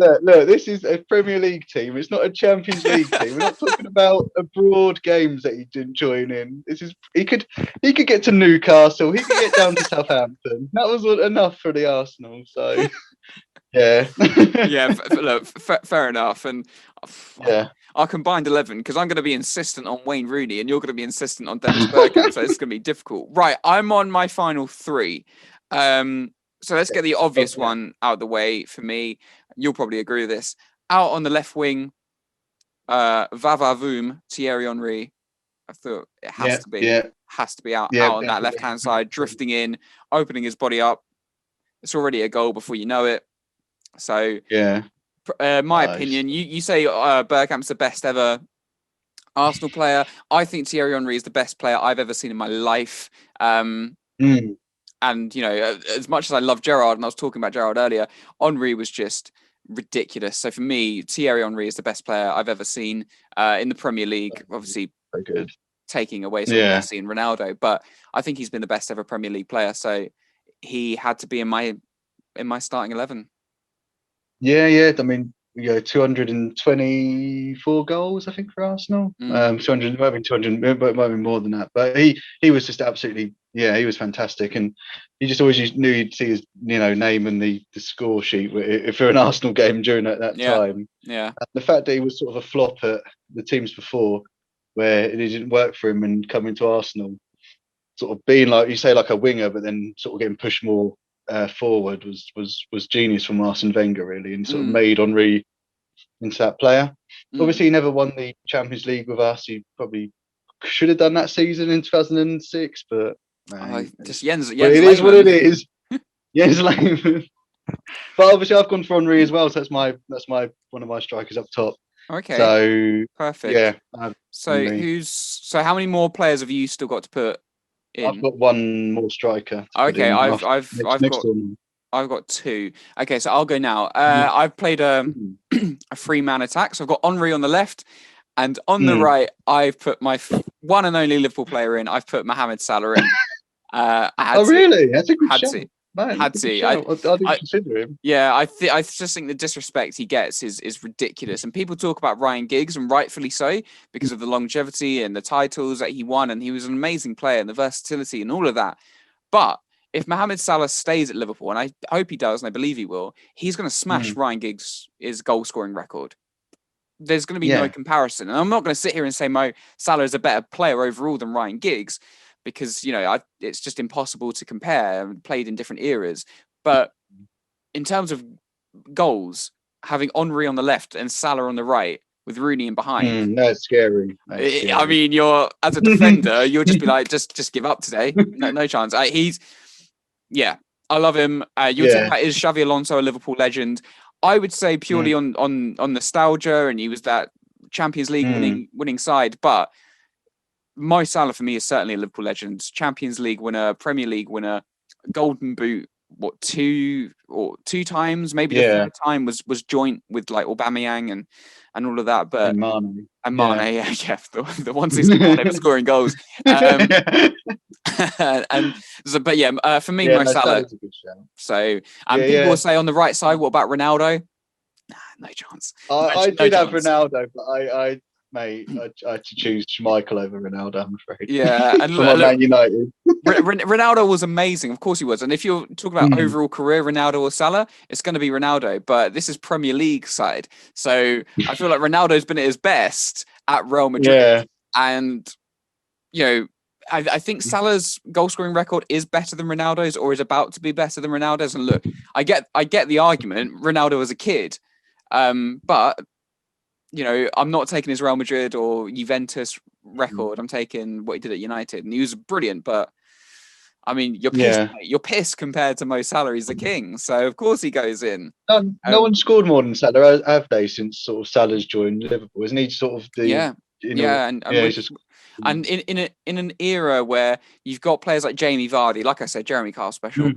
this is a Premier League team. It's not a Champions League team. We're not talking about abroad games that he didn't join in. He could get to Newcastle. He could get down to Southampton. That was enough for the Arsenal. So yeah. Look, fair enough. And our combined 11, because I'm going to be insistent on Wayne Rooney and you're going to be insistent on Dennis Bergkamp, so it's going to be difficult. Right, I'm on my final 3. So let's get the obvious one out of the way for me. You'll probably agree with this. Out on the left wing, Vavavoom, Thierry Henry. I thought it has to be out on that left-hand side, drifting in, opening his body up. It's already a goal before you know it. So my opinion, you say Bergkamp's the best ever Arsenal player. I think Thierry Henry is the best player I've ever seen in my life. And, as much as I love Gerrard, and I was talking about Gerrard earlier, Henry was just ridiculous. So for me, Thierry Henry is the best player I've ever seen in the Premier League. Obviously, taking away some Messi and Ronaldo, but I think he's been the best ever Premier League player. So he had to be in my starting 11. Yeah. I mean, 224 goals, I think, for Arsenal. 200, might have been 200, might have been more than that. But he was just absolutely, he was fantastic, and you just always knew you'd see his, name in the score sheet if for an Arsenal game during that time. Yeah. And the fact that he was sort of a flop at the teams before, where it didn't work for him, and coming to Arsenal, sort of being like you say, like a winger, but then sort of getting pushed more forward was genius from Arsene Wenger, really, and sort of made Henry into that player. Obviously, he never won the Champions League with us. He probably should have done that season in 2006, but just Jens it is what it is. Jens Lehmann. But obviously, I've gone for Henry as well, so that's my one of my strikers up top. Okay. So perfect. Yeah. So how many more players have you still got to put in? I've got one more striker. Okay, I've got 2. Okay, so I'll go now. I've played a 3-man attack. So I've got Henry on the left, And on the right, I've put my one and only Liverpool player in. I've put Mohamed Salah in. Really? That's a good shout. Had to. I didn't consider him. Yeah, I just think the disrespect he gets is ridiculous. And people talk about Ryan Giggs, and rightfully so, because of the longevity and the titles that he won, and he was an amazing player and the versatility and all of that. But if Mohamed Salah stays at Liverpool, and I hope he does, and I believe he will, he's going to smash Ryan Giggs' goal scoring record. There's going to be no comparison. And I'm not going to sit here and say Mo Salah is a better player overall than Ryan Giggs, because, you know, it's just impossible to compare, played in different eras. But in terms of goals, having Henry on the left and Salah on the right with Rooney in behind. That's scary. Scary. I mean, you're, as a defender, you'll just be like, just give up today. No chance. I love him. You're talking about, is Xabi Alonso a Liverpool legend? I would say purely on nostalgia, and he was that Champions League winning side, but Mo Salah for me is certainly a Liverpool legend. Champions League winner, Premier League winner, Golden Boot, two times? Maybe the third time was joint with like Aubameyang and all of that. But Mane, the ones who's scoring goals. For me, Mo Salah. So, people will say on the right side, what about Ronaldo? Nah, no chance. I did have Ronaldo, but I had to choose Schmeichel over Ronaldo, I'm afraid. Yeah, and Man United. Ronaldo was amazing, of course he was. And if you're talking about overall career, Ronaldo or Salah, it's going to be Ronaldo. But this is Premier League side, so I feel like Ronaldo's been at his best at Real Madrid, and you know, I think Salah's goal scoring record is better than Ronaldo's, or is about to be better than Ronaldo's. And look, I get the argument. Ronaldo as a kid, but you know, I'm not taking his Real Madrid or Juventus record. I'm taking what he did at United, and he was brilliant. But I mean, you're pissed. You're pissed compared to Mo Salah. He's the king, so of course he goes in. No one scored more than Salah, have they? Since sort of Salah's joined Liverpool, isn't he? Sort of the and in an era where you've got players like Jamie Vardy, like I said, Jeremy Carl special.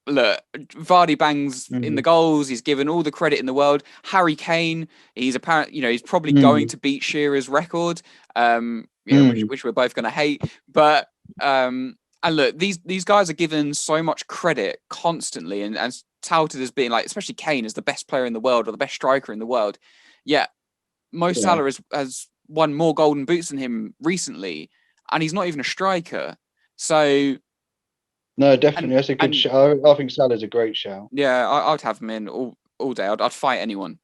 Look, Vardy bangs in the goals. He's given all the credit in the world. Harry Kane, he's probably going to beat Shearer's record, which we're both going to hate. But and look, these guys are given so much credit constantly and touted as being like, especially Kane, as the best player in the world or the best striker in the world. Yet Mo Salah has won more golden boots than him recently, and he's not even a striker. So. No, definitely. That's a good shout. I think Salah's a great shout. Yeah, I'd have him in all day. I'd fight anyone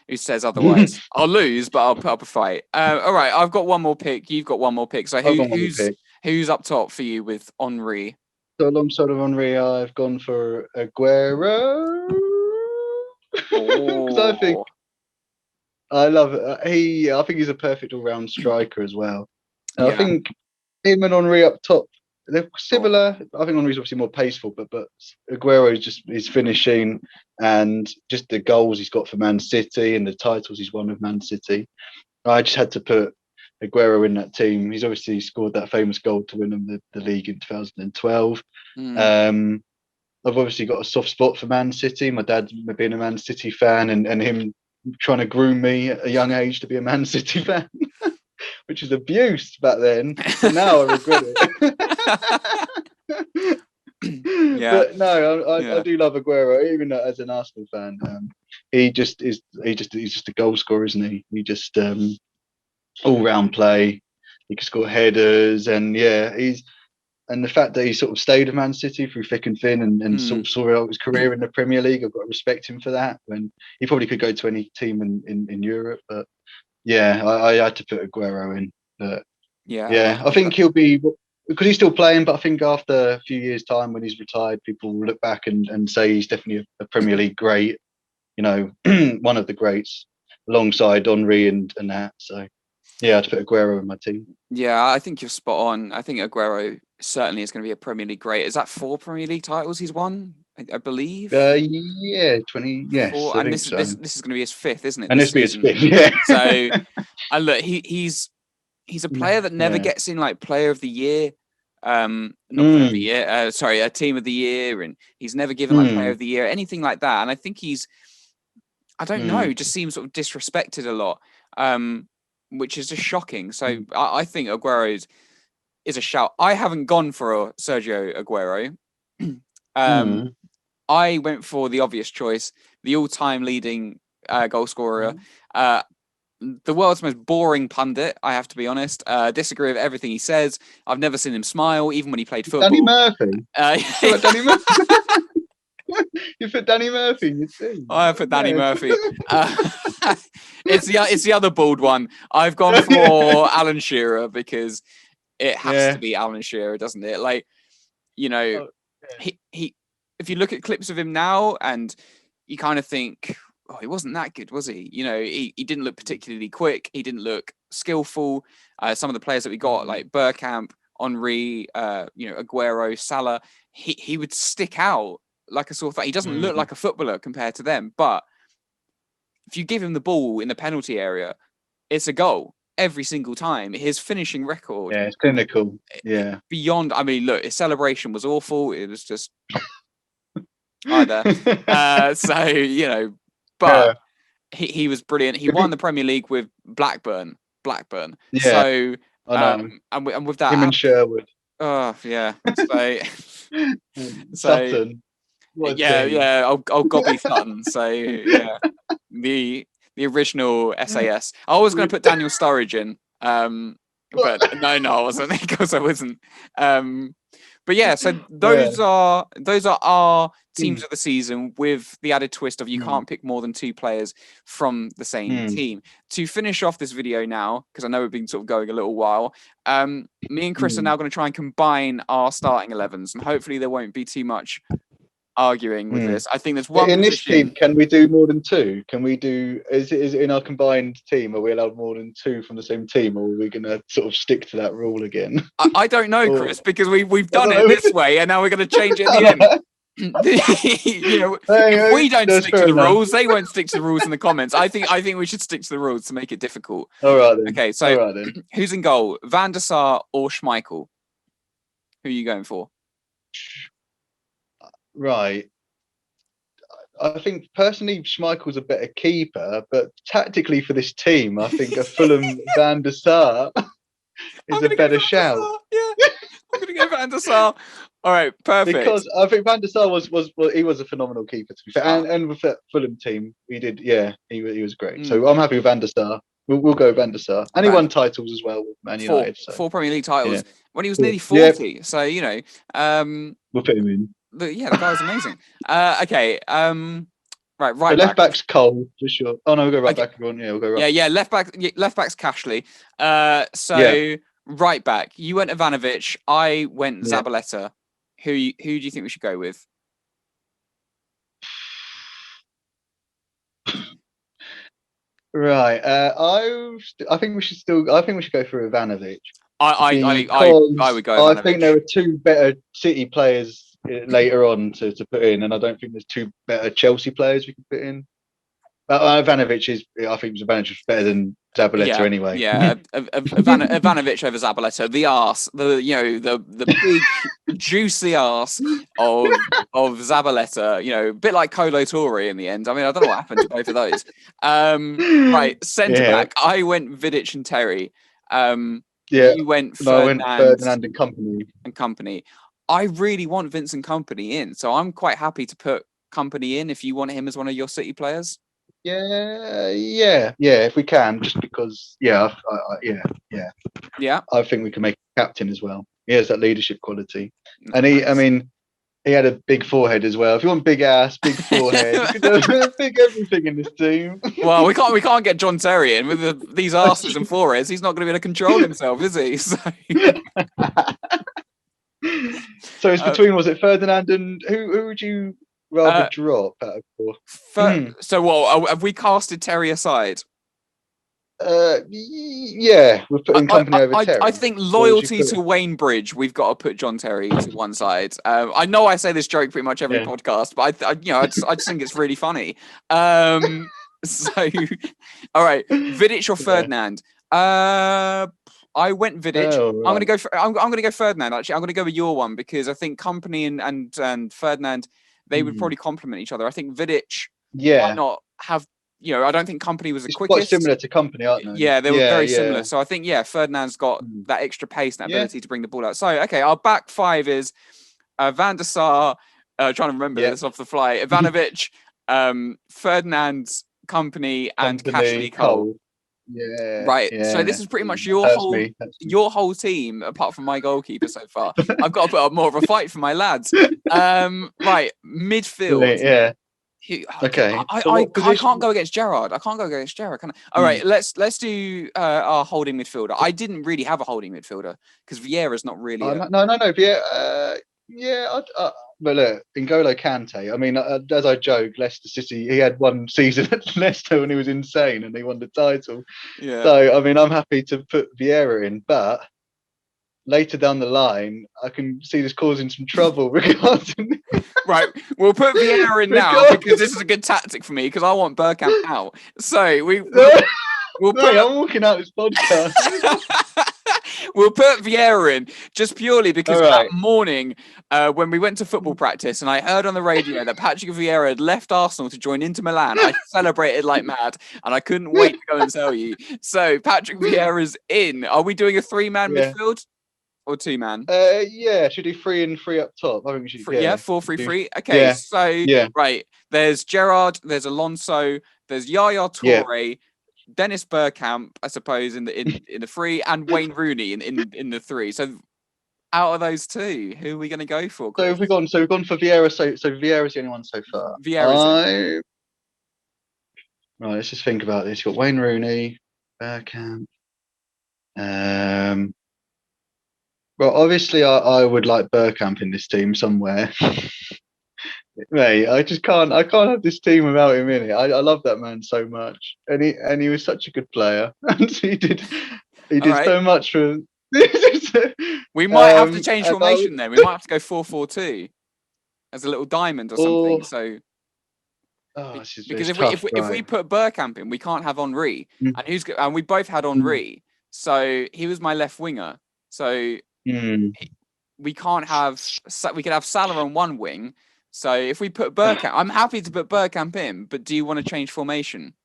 who says otherwise. I'll lose, but I'll put up a fight. All right, I've got one more pick. You've got one more pick. So who's up top for you with Henry? So alongside of Henry, I've gone for Aguero. Because I think I love it. I think he's a perfect all-round striker as well. I think him and Henry up top, they're similar. I think Henry's obviously more paceful, but Aguero is just his finishing and just the goals he's got for Man City and the titles he's won with Man City. I just had to put Aguero in that team. He's obviously scored that famous goal to win them the league in 2012. I've obviously got a soft spot for Man City. My dad being a Man City fan and him trying to groom me at a young age to be a Man City fan. Which is abuse back then. But now I regret it. But no, I do love Aguero, even as an Arsenal fan. He's just a goal scorer, isn't he? He just all round play. He can score headers, and the fact that he sort of stayed with Man City through thick and thin, and sort of saw out his career in the Premier League. I've got to respect him for that. When he probably could go to any team in Europe, but. Yeah, I had to put Aguero in, but I think he'll be, because he's still playing. But I think after a few years' time, when he's retired, people will look back and say he's definitely a Premier League great. You know, one of the greats, alongside Henry and that. So I had to put Aguero in my team. Yeah, I think you're spot on. I think Aguero certainly is going to be a Premier League great. Is that 4 Premier League titles he's won? I believe. 20. Yes. And this is going to be his 5th, isn't it? And this will be his 5th. Yeah. So, and look, he's a player that never gets in like Player of the Year. Not Player of the Year. Team of the Year, and he's never given like Player of the Year, anything like that. And I think he's I don't know, just seems sort of disrespected a lot, which is just shocking. So I think Aguero is a shout. I haven't gone for a Sergio Aguero. I went for the obvious choice, the all-time leading goal scorer. The world's most boring pundit, I have to be honest. Disagree with everything he says. I've never seen him smile, even when he played football. Danny Murphy. Danny Murphy. You put Danny Murphy in your team. I put Danny Murphy. It's the other bald one. I've gone for Alan Shearer because it has to be Alan Shearer, doesn't it? Like, you know, he if you look at clips of him now and you kind of think, oh, he wasn't that good, was he? You know, he didn't look particularly quick. He didn't look skillful. Some of the players that we got, like Bergkamp, Henry, Aguero, Salah, he would stick out like a sore thumb. He doesn't look like a footballer compared to them. But if you give him the ball in the penalty area, it's a goal every single time. His finishing record. Yeah, it's clinical. Yeah. Beyond, I mean, look, his celebration was awful. It was just either. So, you know, but he was brilliant. He won the Premier League with Blackburn. Yeah, so I know. And with that, him and Sherwood. Oh yeah. So Sutton. Yeah. I'll Gobby Sutton. So yeah, the original SAS. I was going to put Daniel Sturridge in, but no, I wasn't, because I wasn't. But yeah, so those are our teams of the season, with the added twist of you can't pick more than 2 players from the same team. To finish off this video now, because I know we've been sort of going a little while, me and Chris are now going to try and combine our starting 11s, and hopefully there won't be too much arguing with this. I think there's one in position... this team. Can we do more than 2? Can we do? Is it in our combined team? Are we allowed more than 2 from the same team, or are we going to sort of stick to that rule again? I don't know, Chris, because we've done it this way, and now we're going to change it at the end. If we don't stick to the rules, they won't stick to the rules in the comments. I think we should stick to the rules to make it difficult. All right then. Okay, so who's in goal? Van der Sar or Schmeichel? Who are you going for? Right. I think personally Schmeichel's a better keeper, but tactically for this team, I think a Fulham Van der Sar is a better shout. Yeah, I'm going to go Van der Sar. All right, perfect. Because I think Van der Sar was a phenomenal keeper, to be fair, and with that Fulham team, he was great. So I'm happy with Van der Sar. We'll go Van der Sar, and he won titles as well with Man United. 4 Premier League titles when he was nearly 40. So we'll put him in. The guy was amazing. Okay. Right. So left back's Cole for sure. Oh no, we'll go right back. Everyone. Yeah, we'll go right. Yeah. Left back's Cashley. Right back. You went Ivanovic. I went Zabaleta. Who do you think we should go with? Right. I think we should go for Ivanovic. I would go Ivanovic. I think there are 2 better City players later on to put in, and I don't think there's 2 better Chelsea players we can put in. Ivanovic I think Ivanovic is better than Zabaleta anyway. Yeah, Ivanovic over Zabaleta. The arse, the big juicy arse of Zabaleta. A bit like Kolo Toure in the end. I mean, I don't know what happened to both of those. Right, centre back. I went Vidic and Terry. You went Ferdinand and Company. I really want Vincent Kompany in, so I'm quite happy to put Kompany in if you want him as one of your City players. Yeah. If we can, just because. I think we can make a captain as well. He has that leadership quality, and he had a big forehead as well. If you want big ass, big forehead, you can do big everything in this team. Well, we can't get John Terry in with these asses and foreheads. He's not going to be able to control himself, is he? So it's between, was it Ferdinand and who would you rather drop out of 4? So what, have we casted Terry aside? Yeah, we're putting Kompany over Terry. I think loyalty to Wayne Bridge, we've got to put John Terry to one side. I know I say this joke pretty much every podcast, but I just think it's really funny. So, all right, Vidic or Ferdinand? I went Vidic. I'm going to go Ferdinand. Actually, I'm going to go with your one because I think Kompany and Ferdinand, they would probably complement each other. I think Vidic might not have I don't think Kompany was the it's quickest. quite similar to Kompany, aren't they? Yeah, they were very similar. So I think Ferdinand's got Mm. that extra pace and that ability to bring the ball out. So okay, our back five is Van der Sar. Trying to remember this off the fly. Ivanovic, Ferdinand, Kompany, and Cashley Cole. Yeah. Right. Yeah. So this is pretty much your whole team, apart from my goalkeeper so far. I've got to put up more of a fight for my lads. Right. Midfield. Yeah. Okay. I can't go against Gerrard. Can I? All right. Let's do our holding midfielder. I didn't really have a holding midfielder because Vieira's not really. No. Yeah. But look, N'Golo Kante. I mean, as I joke, Leicester City. He had one season at Leicester when he was insane, and he won the title. Yeah. So I mean, I'm happy to put Vieira in, but later down the line, I can see this causing some trouble regarding. Right, we'll put Vieira in now because this is a good tactic for me because I want Bergkamp out. So we'll put. I'm walking out this podcast. We'll put Vieira in just purely because that morning when we went to football practice and I heard on the radio that Patrick Vieira had left Arsenal to join Inter Milan, I celebrated like mad and I couldn't wait to go and tell you. So Patrick Vieira's in. Are we doing a 3-man midfield or 2-man? Yeah, should do 3 and 3 up top. I think we should. 4-3-3. Okay, right. There's Gerrard, there's Alonso, there's Yaya Toure. Dennis Bergkamp, I suppose, in the 3, and Wayne Rooney in the 3. So, out of those two, who are we going to go for? Chris? So we've gone for Vieira. So Vieira's the only one so far. Vieira's right. Let's just think about this. You've got Wayne Rooney, Bergkamp. Well, obviously, I would like Bergkamp in this team somewhere. Mate, I can't have this team without him in it. I love that man so much, and he was such a good player, and he did so much for. We might have to change formation then. We might have to go 4-4-2 as a little diamond or something. So because if we put Bergkamp in, we can't have Henry, and we both had Henry, so he was my left winger. So we can't have. We could have Salah on one wing. So if we put Bergkamp, I'm happy to put Bergkamp in, but do you want to change formation?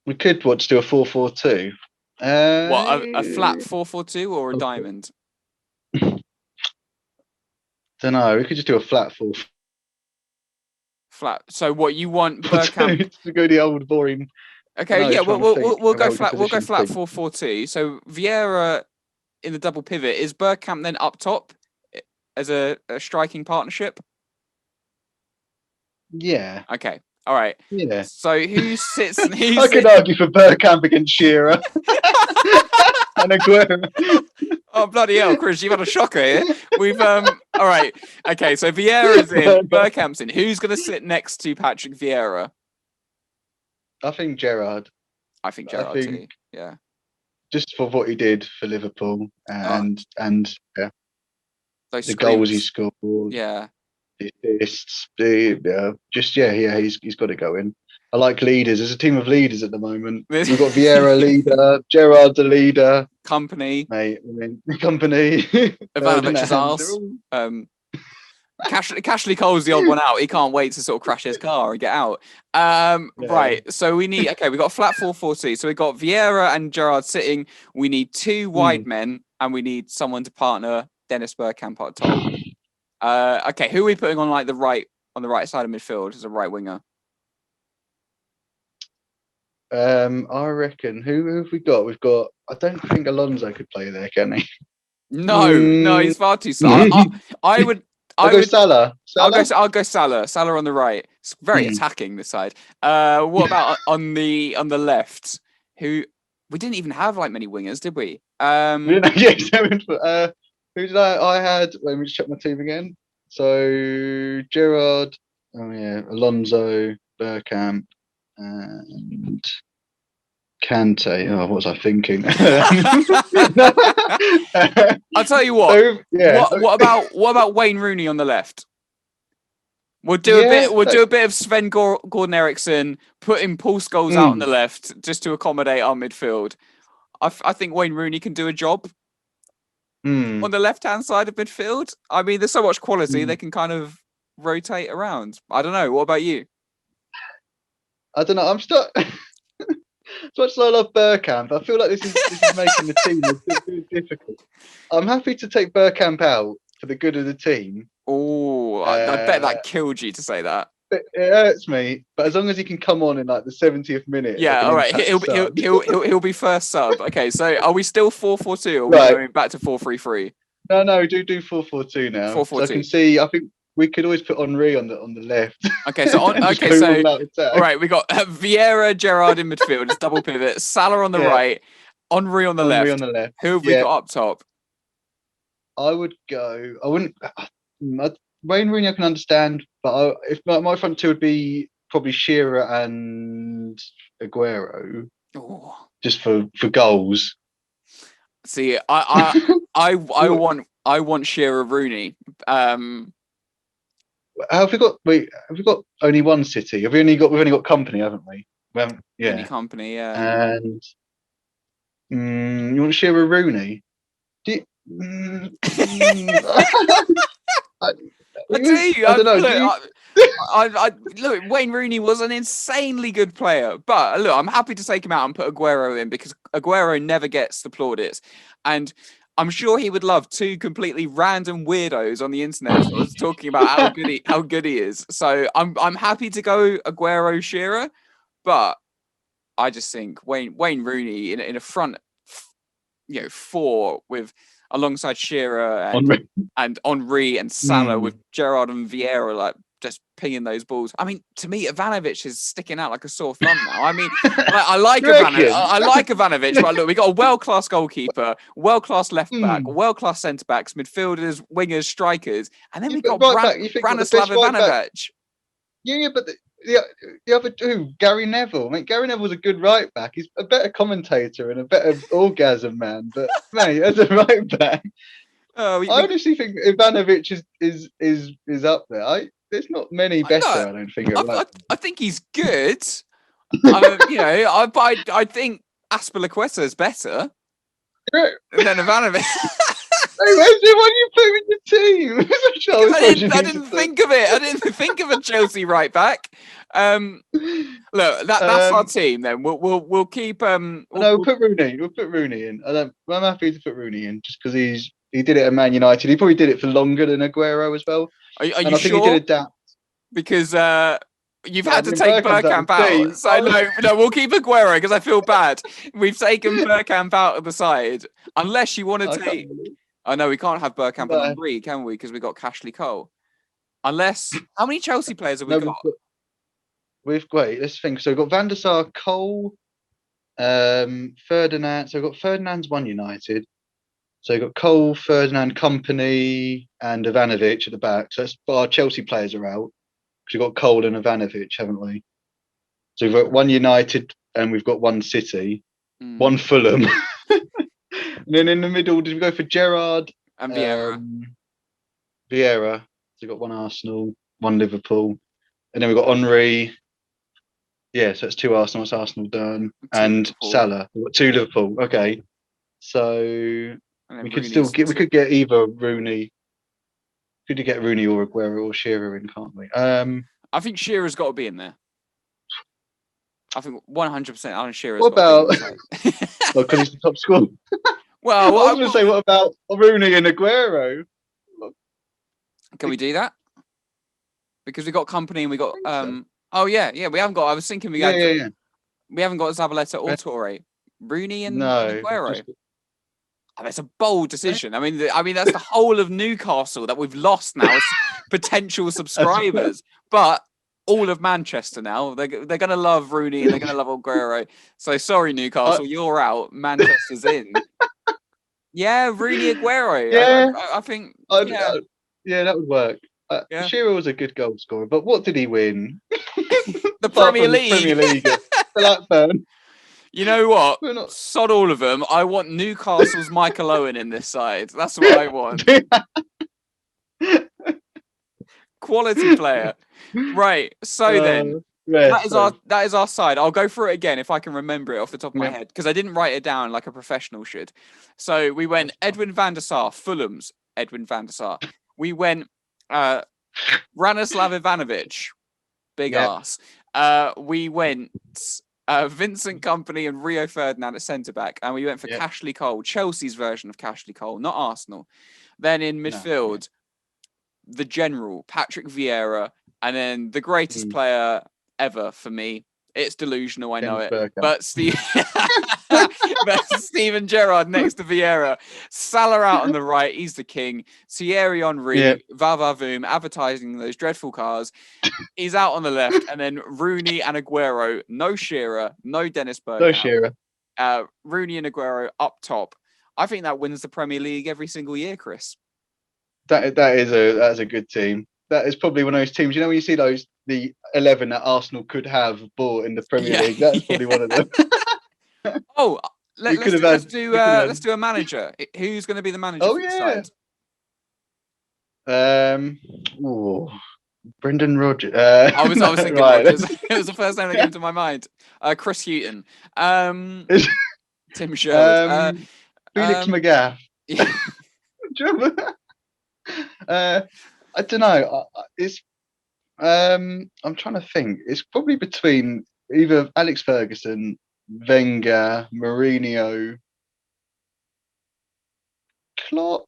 We could do a 4-4-2. What, a flat 4-4-2 or a diamond? Don't know. We could just do a flat 4. Flat. So what you want Bergkamp to go the old boring. Okay, we'll go flat. We'll go flat 4-4-2. So Vieira in the double pivot. Is Bergkamp then up top as a striking partnership? Yeah. Okay. All right. Yeah. So who sits? I could argue for Bergkamp against Shearer and Aguero. Oh bloody hell, Chris! You've had a shocker here. We've all right. Okay, so Vieira's in, Bergkamp's in. Who's going to sit next to Patrick Vieira? I think Gerrard. I think Gerrard too. Yeah. Just for what he did for Liverpool and yeah. The goals he scored, the assists, he's got to go in. I like leaders. There's a team of leaders at the moment. We've got Vieira leader, Gerrard the leader, Kompany, mate. I mean, Kompany, Ivanovic's arse. Cashley Cole's the odd one out. He can't wait to sort of crash his car and get out. Right. So we need. Okay, we got a flat 4-4-2. So we got Vieira and Gerrard sitting. We need 2 wide men, and we need someone to partner Dennis Bergkamp at top. Okay, who are we putting on the right side of midfield as a right winger? I reckon. Who have we got? We've got. I don't think Alonso could play there, can he? No, he's far too slow. I would go Salah. I'll go Salah. Salah on the right. It's very attacking this side. What about on the left? Who we didn't even have many wingers, did we? Who did I had? Let me just check my team again. So Gerrard, Alonso, Bergkamp, and Kante. Oh, what was I thinking? I'll tell you what. So, what about Wayne Rooney on the left? We'll do a bit of Sven Gordon Eriksson, putting Paul Scholes out on the left just to accommodate our midfield. I think Wayne Rooney can do a job. On the left-hand side of midfield. I mean, there's so much quality, they can kind of rotate around. I don't know. What about you? I don't know. I'm stuck. As much as I love Bergkamp, I feel like this is making the team a bit difficult. I'm happy to take Bergkamp out for the good of the team. Oh, I bet that killed you to say that. It hurts me, but as long as he can come on in like the 70th minute. Yeah, all right. He'll be first sub. Okay, so are we still 4-4-2 or are we going back to 4-3-3? No, do 4-4-2 now. 4-4-2. So I can see. I think we could always put Henry on the left. Okay, so all right, we got Vieira, Gerrard in midfield. It's double pivot. Salah on the right, Henry on the left. Who have we got up top? I would go. I wouldn't. Wayne Rooney, I can understand, but if my front two would be probably Shearer and Aguero, just for goals. See, I want Shearer Rooney. Have we got? Wait, have we got only one City? We've only got company, haven't we? We haven't. Yeah. Only company, yeah. And you want Shearer Rooney? Do you, I don't know. Look, Wayne Rooney was an insanely good player, but look, I'm happy to take him out and put Aguero in because Aguero never gets the plaudits, and I'm sure he would love two completely random weirdos on the internet talking about how good he is. So I'm happy to go Aguero Shearer, but I just think Wayne Rooney in a front, four with. Alongside Shearer and Henry and Salah with Gerrard and Vieira like just pinging those balls. I mean, to me, Ivanovic is sticking out like a sore thumb now. I mean, I like Ivanovic, but look, we got a world-class goalkeeper, world-class left back, world-class centre backs, midfielders, wingers, strikers, and then we got Branislav Ivanovic. Yeah, but the other two, Gary Neville. I mean, Gary Neville's a good right back. He's a better commentator and a better orgasm man. But mate, as a right back, I honestly think Ivanovic is up there. There's not many better. I don't think. I think he's good. I think Azpilicueta is better than Ivanovic. Where's the one you put in the team? I didn't think of it. I didn't think of a Chelsea right back. Look, that's our team. Then we'll keep. We'll put Rooney. We'll put Rooney in. I'm happy to put Rooney in just because he did it at Man United. He probably did it for longer than Aguero as well. Are you sure? I think he did adapt because you've had to take Bergkamp out. So no, we'll keep Aguero because I feel bad. We've taken Bergkamp out of the side unless you want to take. I know we can't have Bergkamp and Henry, can we? Because we got Cashley Cole. Unless, how many Chelsea players have we got? Let's think. So we've got Van der Sar, Cole, Ferdinand. So we've got Ferdinand's one United. So we've got Cole, Ferdinand, Company, and Ivanovic at the back. So that's our Chelsea players are out. Because we've got Cole and Ivanovic, haven't we? So we've got one United and we've got one City, one Fulham. And then in the middle, did we go for Gerrard and Vieira? So we've got one Arsenal, one Liverpool, and then we've got Henry. Yeah, so it's two Arsenal. It's Arsenal done, and Liverpool. Salah. We've got two Liverpool. Okay, so we could get either Rooney. Could you get Rooney or Aguero or Shearer in? Can't we? I think Shearer's got to be in there. I think 100%. Alan Shearer's. What about? Well, because he's the top scorer. Well, I was going to say, what about Rooney and Aguero? Can we do that? Because we got Company and we got Oh yeah, we haven't got. I was thinking we haven't got Zabaleta or Torre. Rooney and Aguero. That's a bold decision. I mean, that's the whole of Newcastle that we've lost now as potential subscribers. But all of Manchester now, they're going to love Rooney and they're going to love Aguero. So sorry, Newcastle, you're out. Manchester's in. Yeah, Rooney, Aguero. Yeah, I think. Yeah, that would work. Shearer was a good goal scorer, but what did he win? The Premier League. Premier League. Blackburn. You know what? Sod all of them. I want Newcastle's Michael Owen in this side. That's what I want. Quality player. Right. So then, that is our side. I'll go through it again if I can remember it off the top of my head because I didn't write it down like a professional should. So we went Edwin van der Sar, Fulham's Edwin van der Sar. We went Branislav Ivanovic, big ass. We went Vincent Kompany and Rio Ferdinand at centre-back, and we went for Cashley Cole, Chelsea's version of Cashley Cole, not Arsenal. Then in midfield, the general, Patrick Vieira, and then the greatest player ever for me. It's delusional, I know it. But Steven Gerrard next to Vieira. Salah out on the right, he's the king. Thierry Henry, Vavavoom, advertising those dreadful cars. He's out on the left, and then Rooney and Aguero. No Shearer, no Dennis Bergkamp. No Shearer. Rooney and Aguero up top. I think that wins the Premier League every single year, Chris. That's a good team. That is probably one of those teams. You know when you see the 11 that Arsenal could have bought in the Premier League, that's probably one of them. Let's do a manager. Who's going to be the manager? For the side? Brendan Rodgers. I was thinking Rodgers. It was the first name that came to my mind. Chris Hughton. Tim Sherwood. Felix Magath. Yeah. I don't know. I'm trying to think. It's probably between either Alex Ferguson, Wenger, Mourinho, Klopp.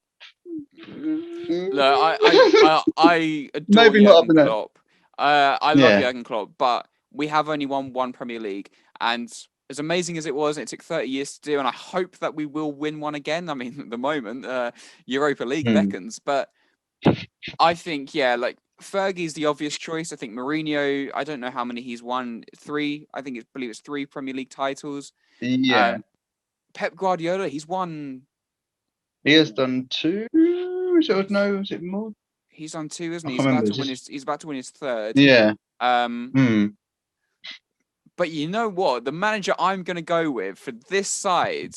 No, I adore maybe not Jurgen Klopp. I love Jurgen Klopp, but we have only won one Premier League, and as amazing as it was, it took 30 years to do, and I hope that we will win one again. I mean, at the moment, Europa League beckons, but I think, like Fergie's the obvious choice. I think Mourinho, I don't know how many he's won. 3, I believe it's 3 Premier League titles. Yeah. Pep Guardiola, he's won. He has done 2. Is it more? He's done 2, isn't he? He's about to win his 3rd. Yeah. But you know what? The manager I'm going to go with for this side,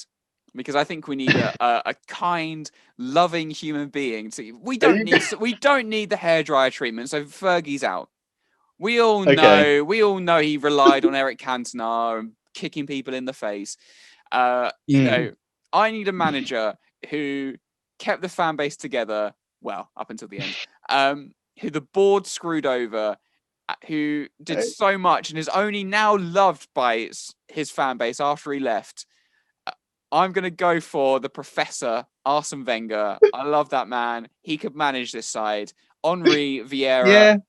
because I think we need a kind, loving human being. We don't need the hairdryer treatment. So Fergie's out. We all know he relied on Eric Cantona and kicking people in the face. You know, I need a manager who kept the fan base together. Well, up until the end. Who the board screwed over. Who did so much and is only now loved by his fan base after he left. I'm going to go for the Professor, Arsene Wenger. I love that man. He could manage this side. Henry, Vieira,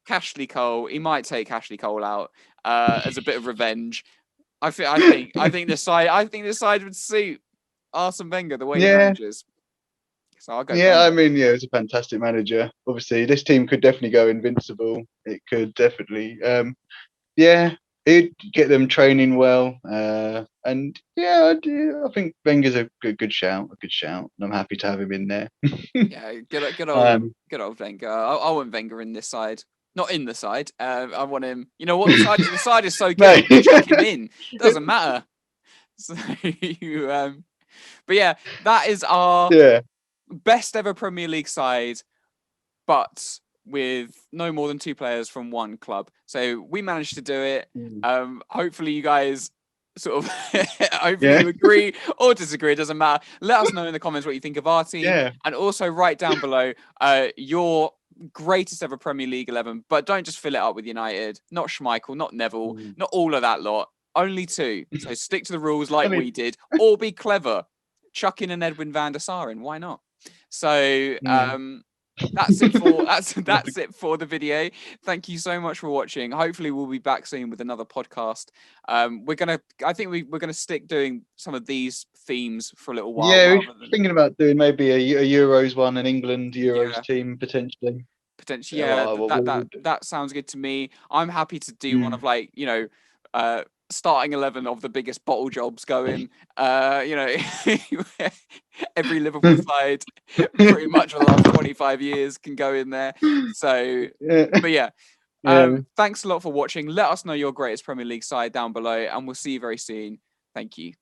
Cashley Cole. He might take Cashley Cole out as a bit of revenge. I think this side would suit Arsene Wenger the way he manages. So I'll go. Yeah, I mean, it's a fantastic manager. Obviously, this team could definitely go invincible. It could definitely. He'd get them training well. And I think Wenger's a good shout. And I'm happy to have him in there. Good old Wenger. I want Wenger in this side. Not in the side. I want him. You know what? The side is so good. Chuck him in. Doesn't matter. So, but yeah, that is our best ever Premier League side, but with no more than 2 players from one club. So we managed to do it. Hopefully you guys sort of you agree or disagree. It doesn't matter. Let us know in the comments what you think of our team. And also write down below your greatest ever Premier League 11, but don't just fill it up with United, not Schmeichel, not Neville, not all of that lot. Only 2. So stick to the rules like we did, or be clever. Chuck in an Edwin van der Sar in. Why not? So that's it for the video. Thank you so much for watching. Hopefully we'll be back soon with another podcast. We're gonna stick doing some of these themes for a little while. We're thinking about doing maybe a Euros one, an England Euros team potentially. That sounds good to me. I'm happy to do one of starting 11 of the biggest bottle jobs going. Every Liverpool side pretty much for the last 25 years can go in there. So but thanks a lot for watching. Let us know your greatest Premier League side down below, and we'll see you very soon. Thank you.